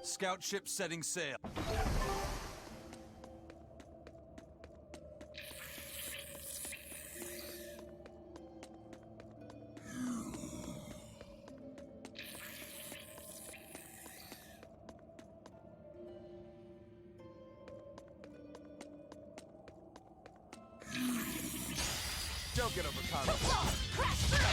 Scout ship setting sail. Don't get overconfident. Crash through!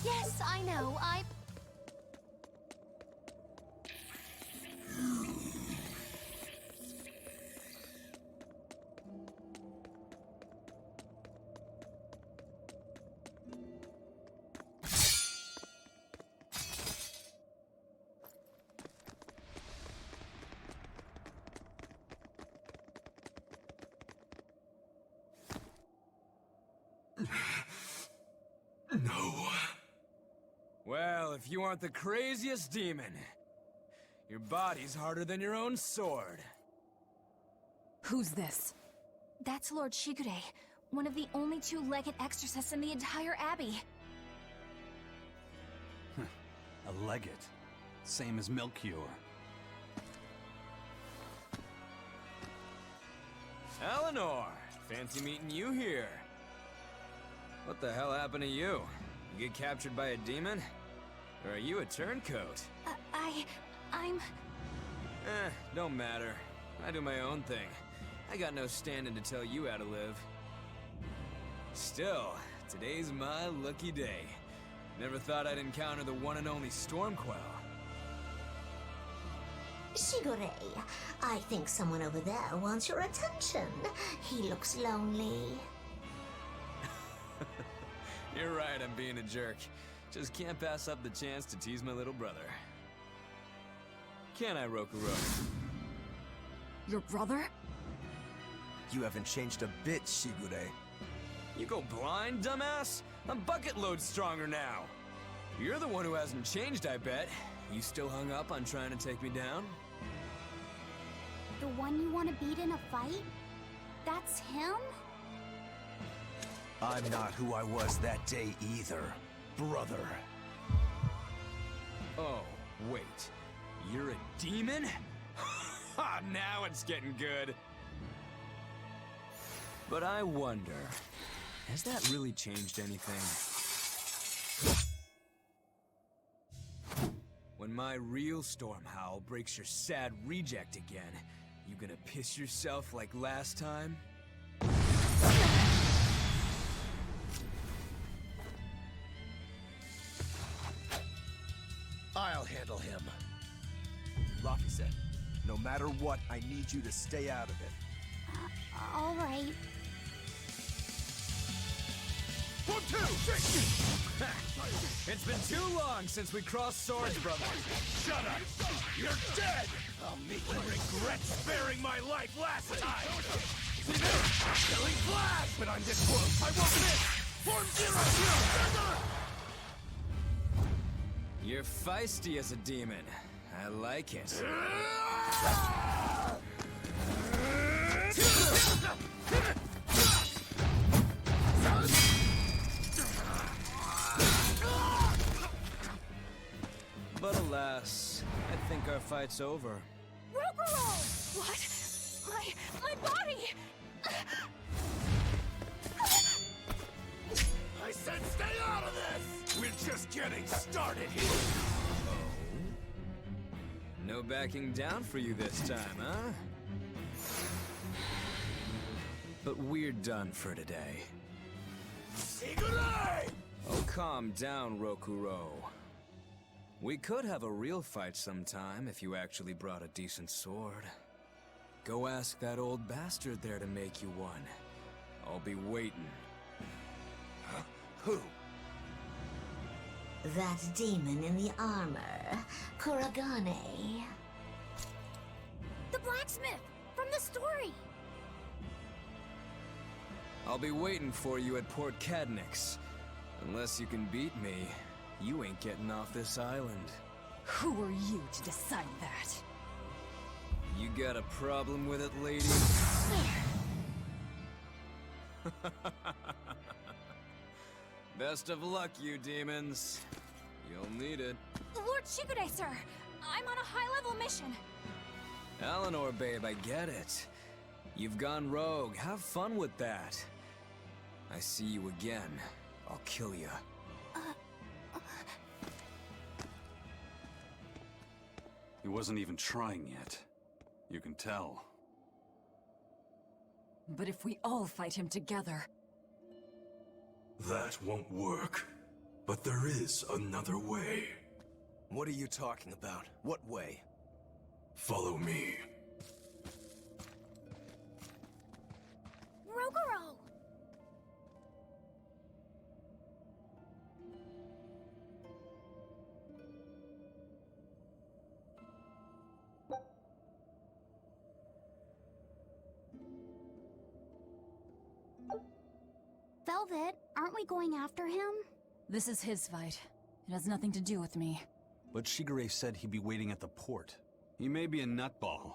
Yes, I know. No. Well, if you aren't the craziest demon, your body's harder than your own sword. Who's this? That's Lord Shigure, one of the only two-legged exorcists in the entire abbey. A legate. Same as Melchior. Eleanor, fancy meeting you here. What the hell happened to you? You get captured by a demon? Or are you a turncoat? I'm... Don't matter. I do my own thing. I got no standing to tell you how to live. Still, today's my lucky day. Never thought I'd encounter the one and only Stormquell. Shigure, I think someone over there wants your attention. He looks lonely. You're right, I'm being a jerk. Just can't pass up the chance to tease my little brother. Can I, Rokuro? Your brother? You haven't changed a bit, Shigure. You go blind, dumbass? I'm bucket load stronger now. You're the one who hasn't changed, I bet. You still hung up on trying to take me down? The one you want to beat in a fight? That's him? I'm not who I was that day either, brother. Oh, wait. You're a demon? Ha! Now it's getting good. But I wonder, has that really changed anything? When my real storm howl breaks your sad reject again, you gonna piss yourself like last time? I'll handle him. Rafi said, no matter what, I need you to stay out of it. All right. 1, 2, It's been too long since we crossed swords, brother. Shut up! You're dead! I'll make you regret sparing my life last time! See this? Killing flash! But I'm this close, I won't miss! Form 0, You're feisty as a demon. I like it. But alas, I think our fight's over. Rokuro! What? My body! I said stay out of this! We're just getting started here! No backing down for you this time, huh? But we're done for today. Shigure! Oh, calm down, Rokuro. We could have a real fight sometime if you actually brought a decent sword. Go ask that old bastard there to make you one. I'll be waiting. Huh? Who? That demon in the armor, Kuragane. The blacksmith! From the story! I'll be waiting for you at Port Cadnix. Unless you can beat me, you ain't getting off this island. Who are you to decide that? You got a problem with it, lady? Best of luck, you demons. You'll need it. Lord Shigure, sir! I'm on a high-level mission. Eleanor, babe, I get it. You've gone rogue. Have fun with that. I see you again. I'll kill you. He wasn't even trying yet. You can tell. But if we all fight him together... That won't work. But there is another way. What are you talking about? What way? Follow me. Rogoro! Velvet, aren't we going after him? This is his fight. It has nothing to do with me. But Shigure said he'd be waiting at the port. He may be a nutball,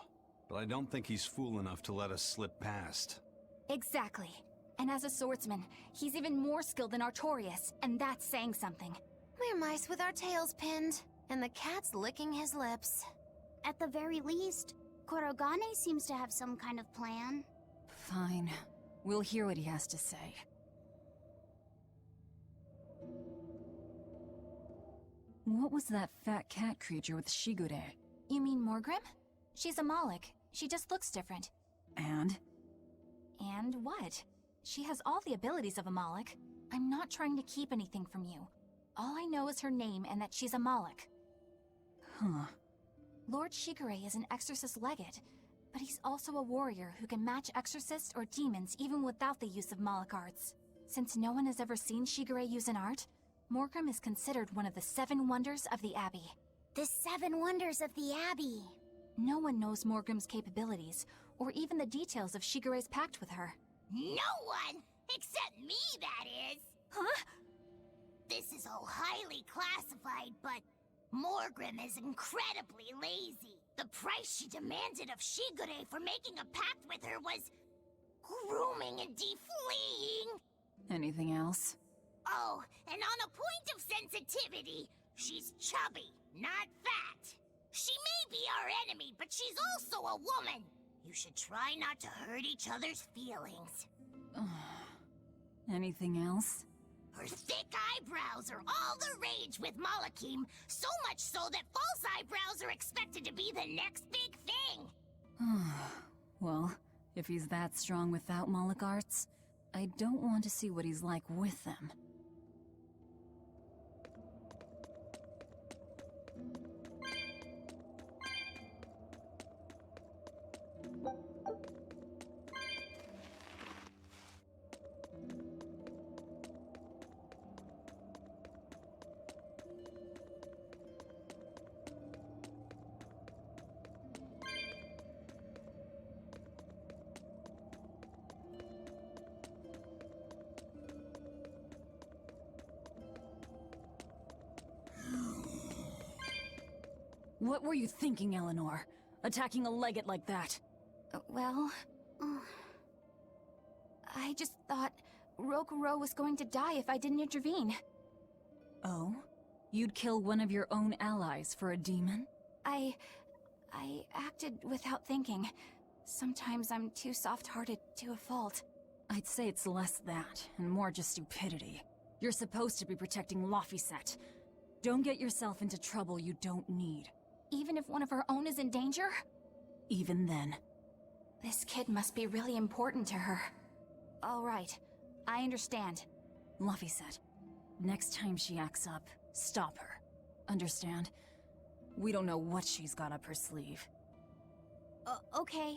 but I don't think he's fool enough to let us slip past. Exactly. And as a swordsman, he's even more skilled than Artorias, and that's saying something. We're mice with our tails pinned, and the cat's licking his lips. At the very least, Kurogane seems to have some kind of plan. Fine. We'll hear what he has to say. What was that fat cat creature with Shigure? You mean Morgrim? She's a Moloch. She just looks different. And? And what? She has all the abilities of a Moloch. I'm not trying to keep anything from you. All I know is her name and that she's a Moloch. Huh. Lord Shigure is an exorcist legate, but he's also a warrior who can match exorcists or demons even without the use of Moloch arts. Since no one has ever seen Shigure use an art, Morgrim is considered one of the 7 wonders of the Abbey. The 7 wonders of the Abbey. No one knows Morgrim's capabilities, or even the details of Shigure's pact with her. No one! Except me, that is! Huh? This is all highly classified, but Morgrim is incredibly lazy. The price she demanded of Shigure for making a pact with her was grooming and defleeing. Anything else? Oh, and on a point of sensitivity, she's chubby, not fat. She may be our enemy, but she's also a woman. You should try not to hurt each other's feelings. Anything else? Her thick eyebrows are all the rage with Malakim, so much so that false eyebrows are expected to be the next big thing. Well, if he's that strong without Moloch arts, I don't want to see what he's like with them. What were you thinking, Eleanor? Attacking a legate like that? Well... I just thought Rokuro was going to die if I didn't intervene. Oh? You'd kill one of your own allies for a demon? I acted without thinking. Sometimes I'm too soft-hearted to a fault. I'd say it's less that, and more just stupidity. You're supposed to be protecting Laphicet. Don't get yourself into trouble you don't need. Even if one of her own is in danger? Even then. This kid must be really important to her. All right, I understand. Laphicet, next time she acts up, stop her. Understand? We don't know what she's got up her sleeve. Okay.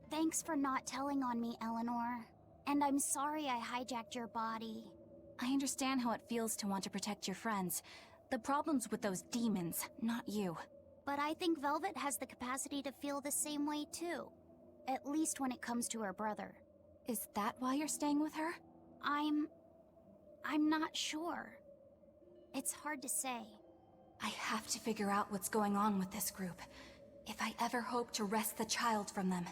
Thanks for not telling on me, Eleanor. And I'm sorry I hijacked your body. I understand how it feels to want to protect your friends. The problem's with those demons, not you. But I think Velvet has the capacity to feel the same way too. At least when it comes to her brother. Is that why you're staying with her? I'm not sure. It's hard to say. I have to figure out what's going on with this group, if I ever hope to wrest the child from them.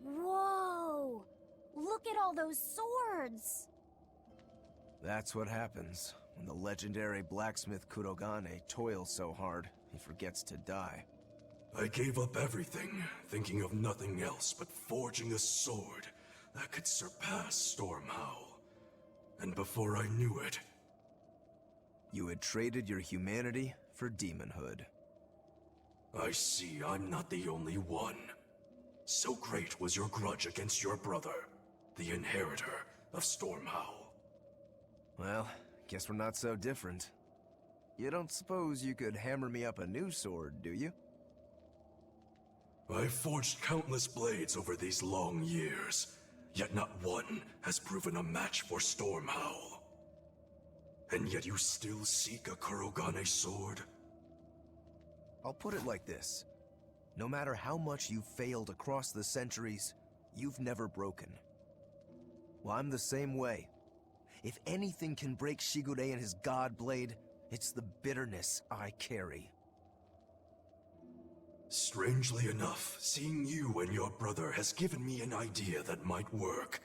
Whoa! Look at all those swords! That's what happens when the legendary blacksmith Kurogane toils so hard, he forgets to die. I gave up everything, thinking of nothing else but forging a sword that could surpass Stormhowl. And before I knew it... You had traded your humanity for demonhood. I see I'm not the only one. So great was your grudge against your brother, the inheritor of Stormhowl. Well, guess we're not so different. You don't suppose you could hammer me up a new sword, do you? I've forged countless blades over these long years, yet not one has proven a match for Stormhowl. And yet you still seek a Kurogane sword? I'll put it like this. No matter how much you've failed across the centuries, you've never broken. Well, I'm the same way. If anything can break Shigure and his god blade, it's the bitterness I carry. Strangely enough, seeing you and your brother has given me an idea that might work.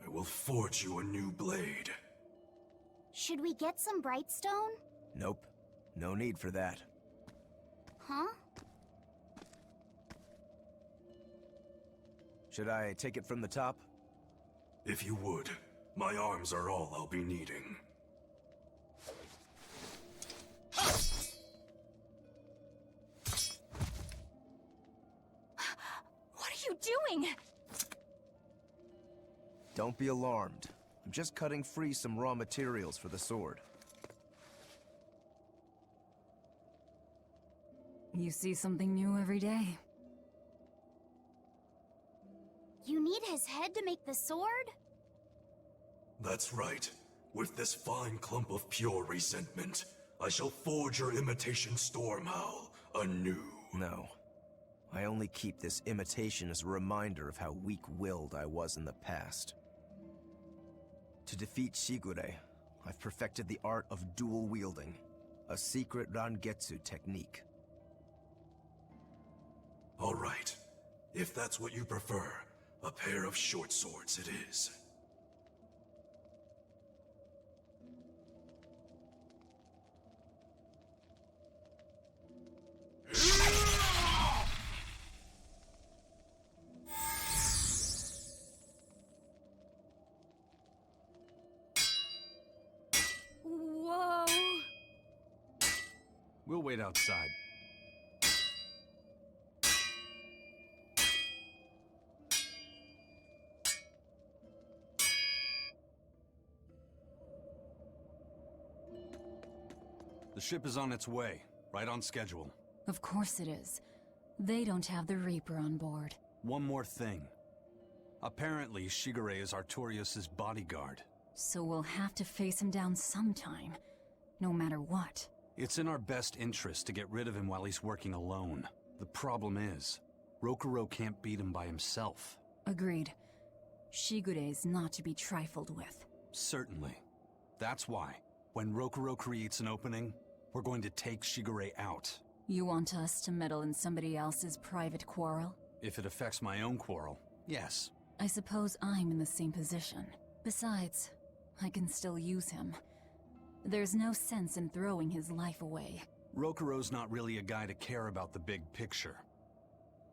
I will forge you a new blade. Should we get some Brightstone? Nope. No need for that. Huh? Should I take it from the top? If you would. My arms are all I'll be needing. What are you doing? Don't be alarmed. I'm just cutting free some raw materials for the sword. You see something new every day. You need his head to make the sword? That's right. With this fine clump of pure resentment, I shall forge your imitation Stormhowl anew. No. I only keep this imitation as a reminder of how weak-willed I was in the past. To defeat Shigure, I've perfected the art of dual wielding, a secret Rangetsu technique. All right. If that's what you prefer, a pair of short swords it is. We'll wait outside. The ship is on its way, right on schedule. Of course it is. They don't have the Reaper on board. One more thing. Apparently, Shigure is Artorias' bodyguard. So we'll have to face him down sometime, no matter what. It's in our best interest to get rid of him while he's working alone. The problem is, Rokuro can't beat him by himself. Agreed. Shigure is not to be trifled with. Certainly. That's why, when Rokuro creates an opening, we're going to take Shigure out. You want us to meddle in somebody else's private quarrel? If it affects my own quarrel, yes. I suppose I'm in the same position. Besides, I can still use him. There's no sense in throwing his life away. Rokuro's not really a guy to care about the big picture.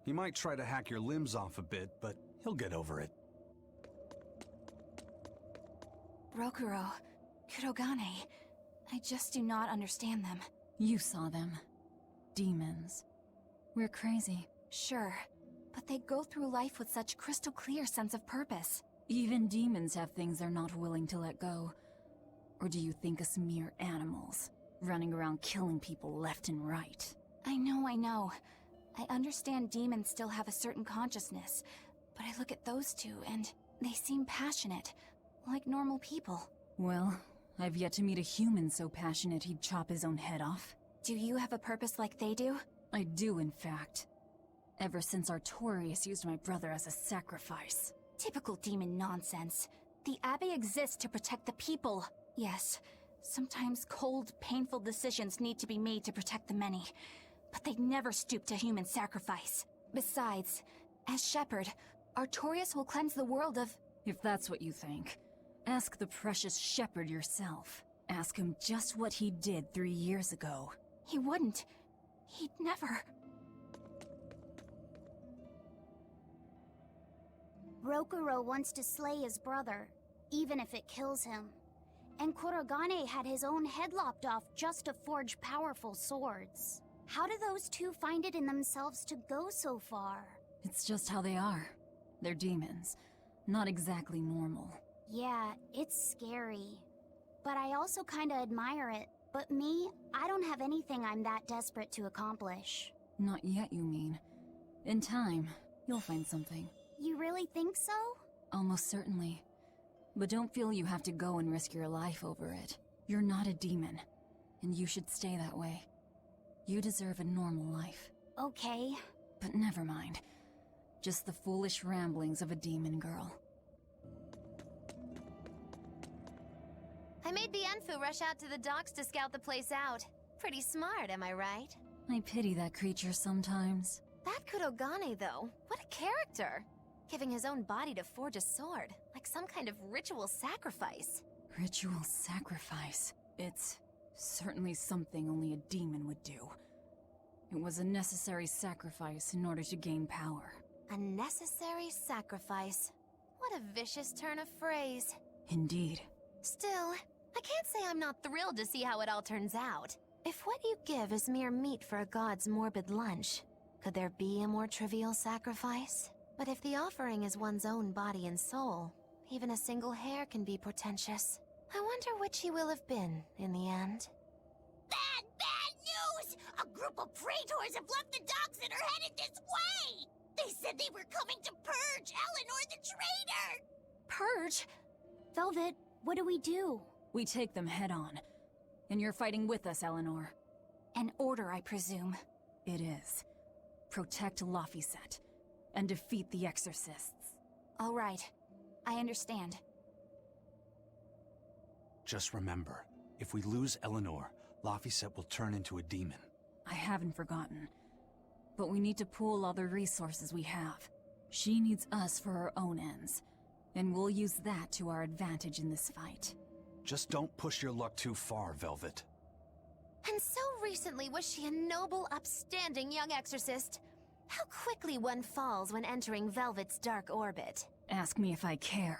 He might try to hack your limbs off a bit, but he'll get over it. Rokuro, Kurogane, I just do not understand them. You saw them. Demons. We're crazy. Sure, but they go through life with such crystal clear sense of purpose. Even demons have things they're not willing to let go. Or do you think us mere animals, running around killing people left and right? I know. I understand demons still have a certain consciousness, but I look at those two and they seem passionate, like normal people. Well, I've yet to meet a human so passionate he'd chop his own head off. Do you have a purpose like they do? I do, in fact. Ever since Artorias used my brother as a sacrifice. Typical demon nonsense. The Abbey exists to protect the people. Yes, sometimes cold, painful decisions need to be made to protect the many, but they'd never stoop to human sacrifice. Besides, as Shepherd, Artorias will cleanse the world of— If that's what you think, ask the precious Shepherd yourself. Ask him just what he did 3 years ago. He wouldn't. He'd never. Rokuro wants to slay his brother, even if it kills him. And Kurogane had his own head lopped off just to forge powerful swords. How do those two find it in themselves to go so far? It's just how they are. They're demons. Not exactly normal. Yeah, it's scary. But I also kinda admire it. But me, I don't have anything I'm that desperate to accomplish. Not yet, you mean. In time, you'll find something. You really think so? Almost certainly. But don't feel you have to go and risk your life over it. You're not a demon, and you should stay that way. You deserve a normal life. Okay. But never mind. Just the foolish ramblings of a demon girl. I made Bienfu rush out to the docks to scout the place out. Pretty smart, am I right? I pity that creature sometimes. That Kurogane, though, what a character! Giving his own body to forge a sword, like some kind of ritual sacrifice. Ritual sacrifice. It's certainly something only a demon would do. It was a necessary sacrifice in order to gain power. A necessary sacrifice. What a vicious turn of phrase. Indeed. Still, I can't say I'm not thrilled to see how it all turns out. If what you give is mere meat for a god's morbid lunch, could there be a more trivial sacrifice? But if the offering is one's own body and soul, even a single hair can be portentous. I wonder which he will have been in the end. Bad news! A group of praetors have left the docks and are headed this way! They said they were coming to purge Eleanor the traitor! Purge? Velvet, what do we do? We take them head on. And you're fighting with us, Eleanor. An order, I presume. It is. Protect Laphicet. And defeat the Exorcists. All right. I understand. Just remember, if we lose Eleanor, Laphicet will turn into a demon. I haven't forgotten. But we need to pool all the resources we have. She needs us for her own ends. And we'll use that to our advantage in this fight. Just don't push your luck too far, Velvet. And so recently was she a noble, upstanding young exorcist. How quickly one falls when entering Velvet's dark orbit. Ask me if I care.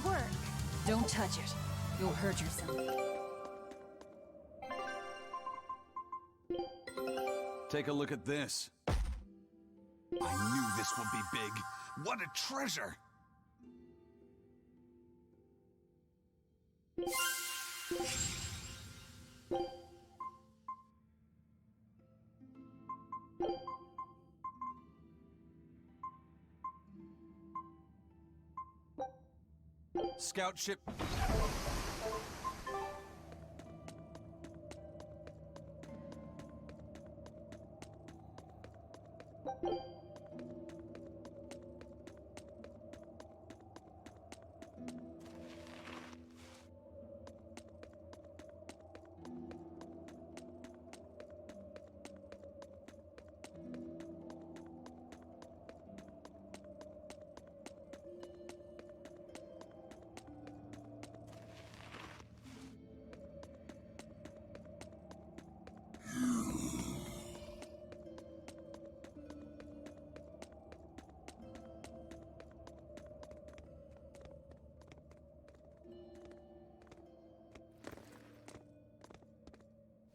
work. Don't touch it. You'll hurt yourself. Take a look at this. I knew this would be big. What a treasure! Scout ship.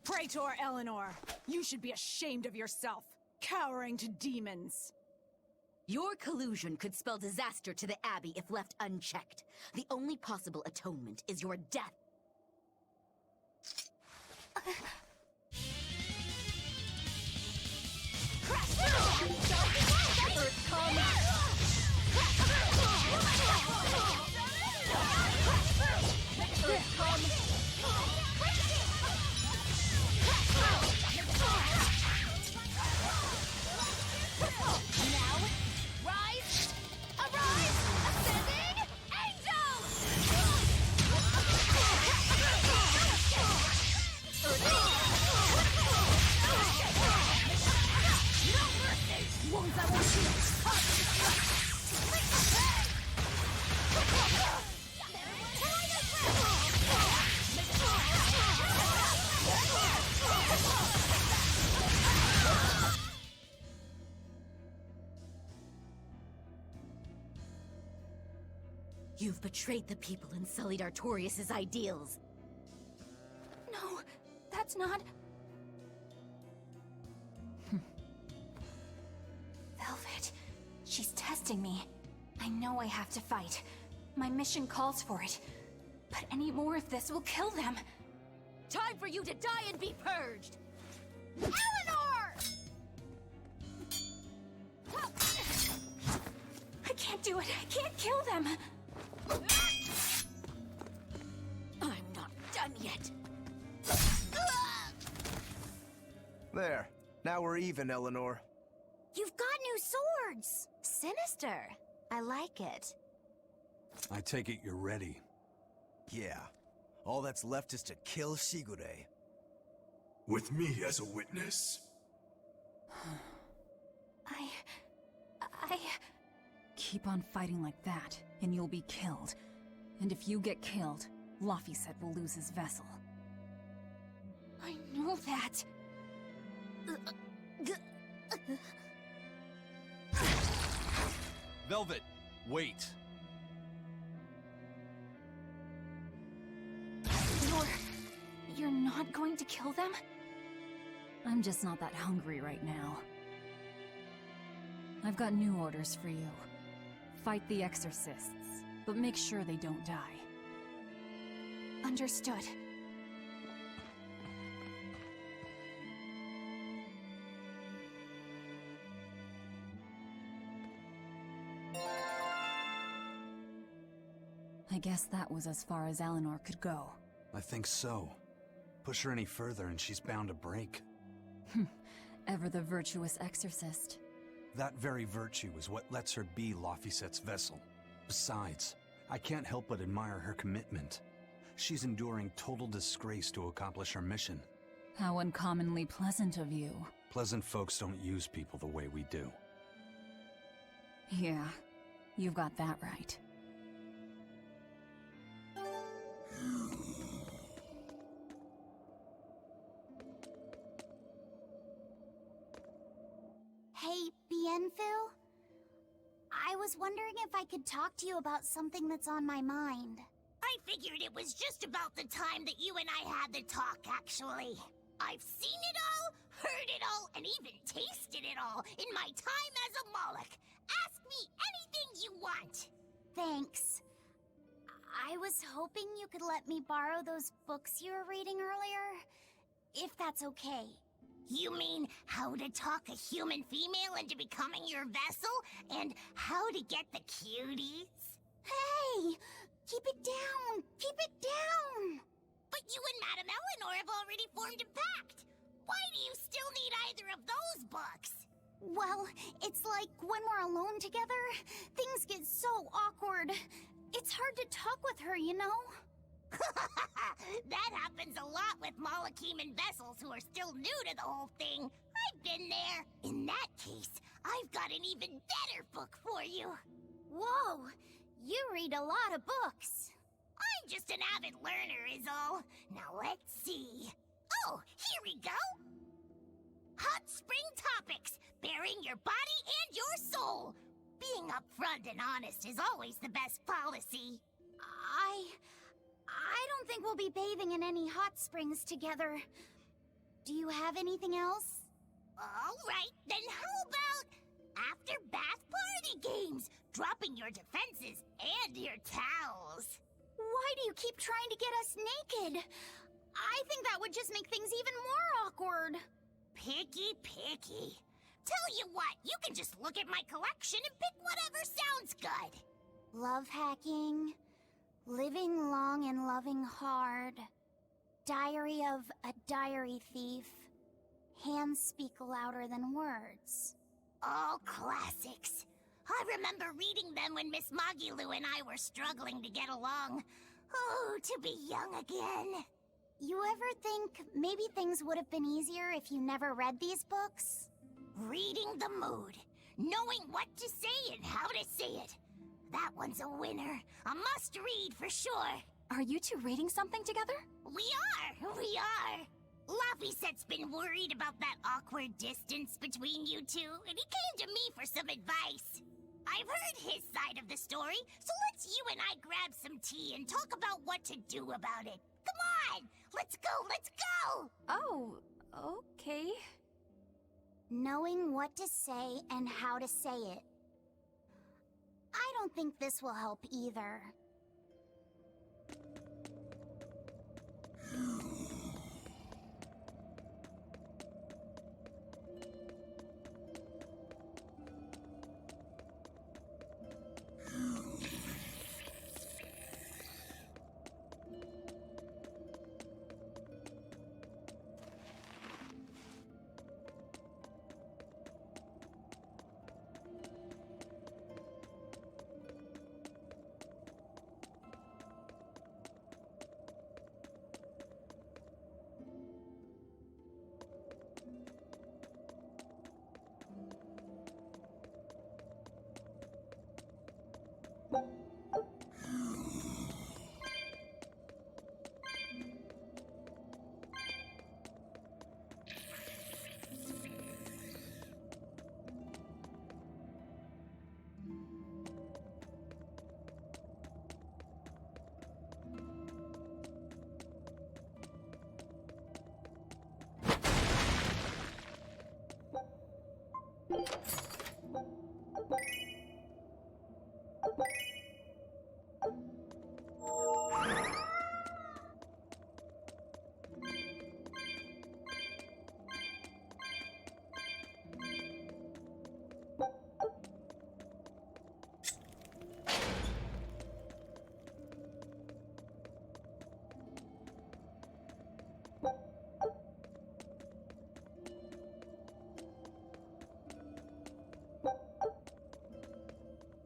Praetor Eleanor, you should be ashamed of yourself, cowering to demons. Your collusion could spell disaster to the Abbey if left unchecked. The only possible atonement is your death. You've betrayed the people and sullied Artorius' ideals. No, that's not... Velvet, she's testing me. I know I have to fight. My mission calls for it. But any more of this will kill them. Time for you to die and be purged! Eleanor! I can't do it. I can't kill them. I'm not done yet. There. Now we're even, Eleanor. You've got new swords! Sinister. I like it. I take it you're ready. Yeah. All that's left is to kill Shigure. With me as a witness? I... Keep on fighting like that, and you'll be killed. And if you get killed, Laphicet will lose his vessel. I know that. Velvet, wait. You're not going to kill them? I'm just not that hungry right now. I've got new orders for you. Fight the exorcists, but make sure they don't die. Understood. I guess that was as far as Eleanor could go. I think so. Push her any further and she's bound to break. Ever the virtuous exorcist. That very virtue is what lets her be Laphicet's vessel. Besides, I can't help but admire her commitment. She's enduring total disgrace to accomplish her mission. How uncommonly pleasant of you. Pleasant folks don't use people the way we do. Yeah, you've got that right. Hey, Bienfil? I was wondering if I could talk to you about something that's on my mind. I figured it was just about the time that you and I had the talk, actually. I've seen it all, heard it all, and even tasted it all in my time as a Moloch. Ask me anything you want. Thanks. I was hoping you could let me borrow those books you were reading earlier, if that's okay. You mean how to talk a human female into becoming your vessel, and how to get the cuties? Hey! Keep it down! Keep it down! But you and Madame Eleanor have already formed a pact. Why do you still need either of those books? Well, it's like when we're alone together, things get so awkward. It's hard to talk with her, you know? That happens a lot with Malachiman vessels who are still new to the whole thing. I've been there. In that case, I've got an even better book for you. Whoa! You read a lot of books. I'm just an avid learner is all. Now let's see. Oh, here we go. Hot Spring Topics, Bearing Your Body and Your Soul. Being upfront and honest is always the best policy. I don't think we'll be bathing in any hot springs together. Do you have anything else? All right, then how about after bath party games, dropping your defenses and your towels? Why do you keep trying to get us naked? I think that would just make things even more awkward. Picky. Tell you what, you can just look at my collection and pick whatever sounds good. Love hacking, living long and loving hard, diary of a diary thief, hands speak louder than words. All classics. I remember reading them when Miss Magilu and I were struggling to get along. Oh, to be young again. You ever think maybe things would have been easier if you never read these books? Reading the mood. Knowing what to say and how to say it. That one's a winner. A must-read for sure. Are you two reading something together? We are. Laffyset's been worried about that awkward distance between you two, and he came to me for some advice. I've heard his side of the story, so let's you and I grab some tea and talk about what to do about it. Come on! Let's go! Oh, okay. Knowing what to say and how to say it. I don't think this will help either.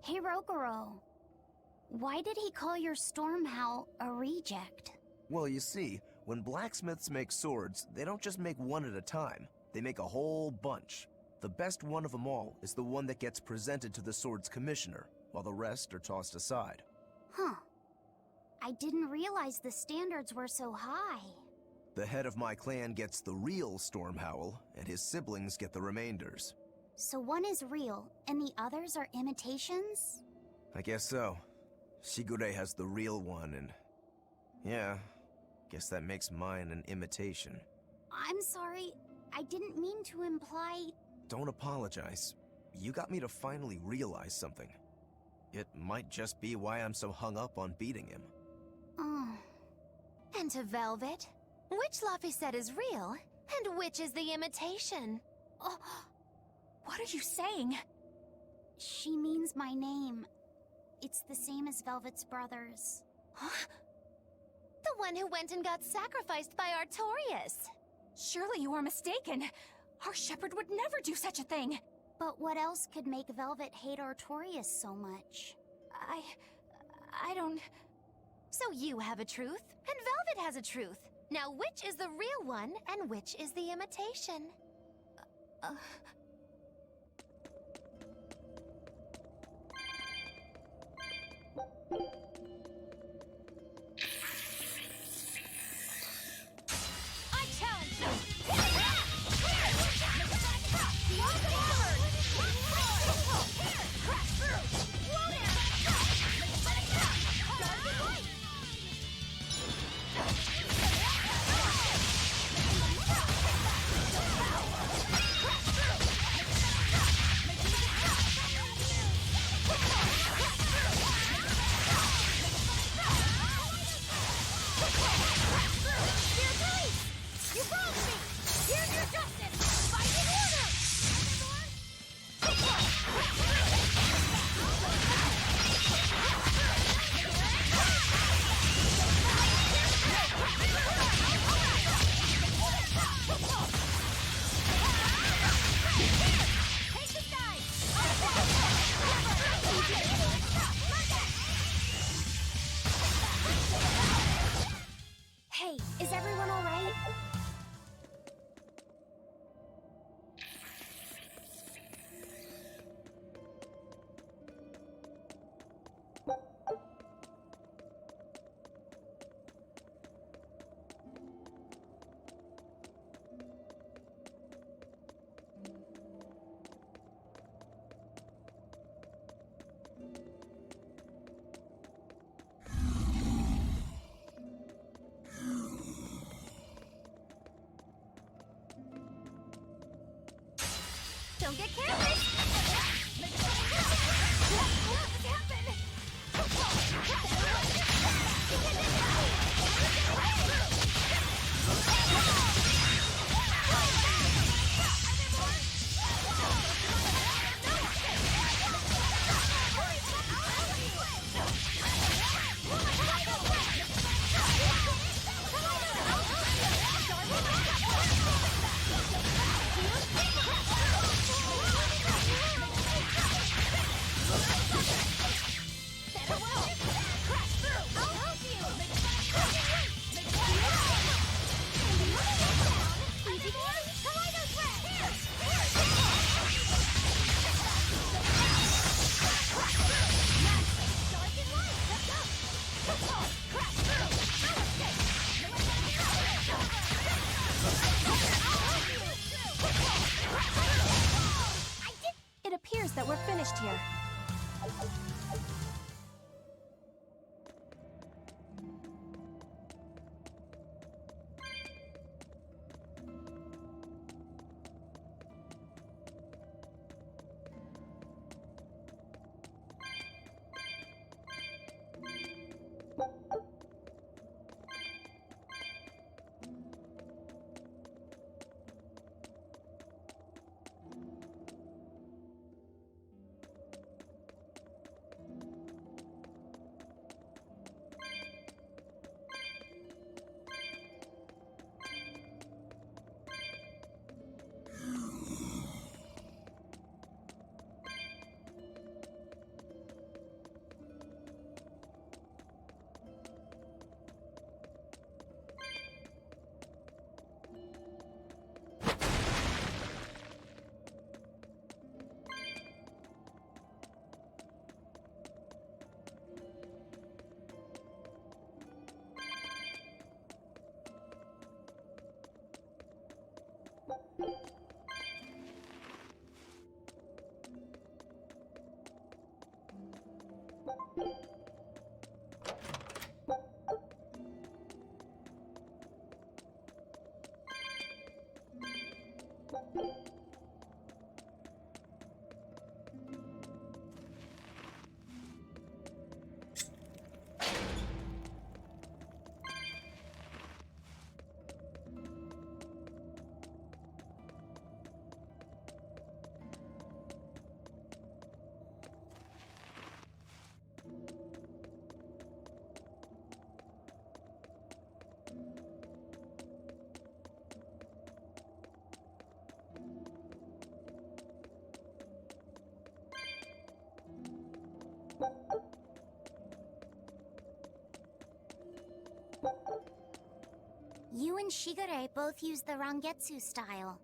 Hey, Rogoro. Why did he call your storm howl a reject? Well, you see, when blacksmiths make swords, they don't just make one at a time. They make a whole bunch. The best one of them all is the one that gets presented to the sword's commissioner, while the rest are tossed aside. Huh. I didn't realize the standards were so high. The head of my clan gets the real storm howl, and his siblings get the remainders. So one is real, and the others are imitations? I guess so. Shigure has the real one, and... yeah, guess that makes mine an imitation. I'm sorry, I didn't mean to imply... Don't apologize. You got me to finally realize something. It might just be why I'm so hung up on beating him. Oh. And to Velvet, which Laphicet is real, and which is the imitation? Oh, what are you saying? She means my name. It's the same as Velvet's brothers. Huh? The one who went and got sacrificed by Artorias. Surely you are mistaken. Our shepherd would never do such a thing. But what else could make Velvet hate Artorias so much? I don't... So you have a truth, and Velvet has a truth. Now which is the real one, and which is the imitation? I challenge you! Crash through! You wronged me! Here's your justice! Fighting order! Take the side! Hey, is everyone alright? Don't get careless! What happened? It appears that we're finished here. You and Shigure both use the Rangetsu style.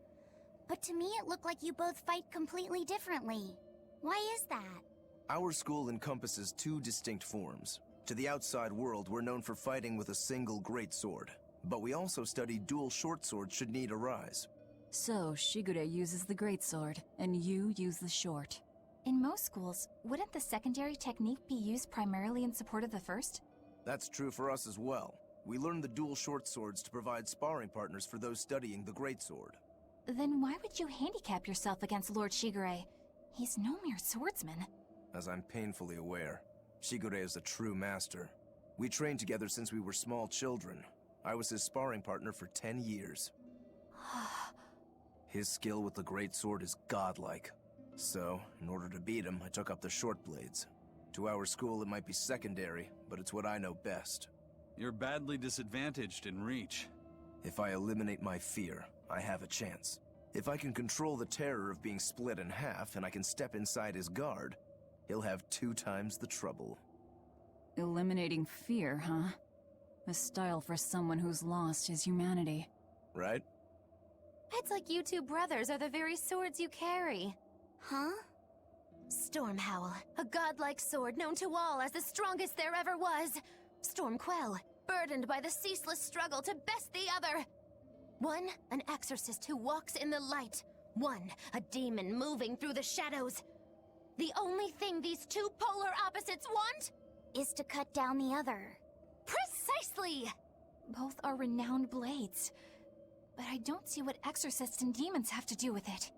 But to me it looked like you both fight completely differently. Why is that? Our school encompasses two distinct forms. To the outside world, we're known for fighting with a single greatsword. But we also study dual short swords should need arise. So, Shigure uses the greatsword, and you use the short. In most schools, wouldn't the secondary technique be used primarily in support of the first? That's true for us as well. We learn the dual short swords to provide sparring partners for those studying the greatsword. Then why would you handicap yourself against Lord Shigure? He's no mere swordsman. As I'm painfully aware, Shigure is a true master. We trained together since we were small children. I was his sparring partner for 10 years. His skill with the greatsword is godlike. So, in order to beat him, I took up the short blades. To our school, it might be secondary, but it's what I know best. You're badly disadvantaged in reach. If I eliminate my fear, I have a chance. If I can control the terror of being split in half and I can step inside his guard, he'll have 2 times the trouble. Eliminating fear, huh? A style for someone who's lost his humanity. Right? It's like you two brothers are the very swords you carry. Huh? Stormhowl, a godlike sword known to all as the strongest there ever was. Stormquell, burdened by the ceaseless struggle to best the other. One, an exorcist who walks in the light. One, a demon moving through the shadows. The only thing these two polar opposites want Is to cut down the other. Precisely! Both are renowned blades. But I don't see what exorcists and demons have to do with it.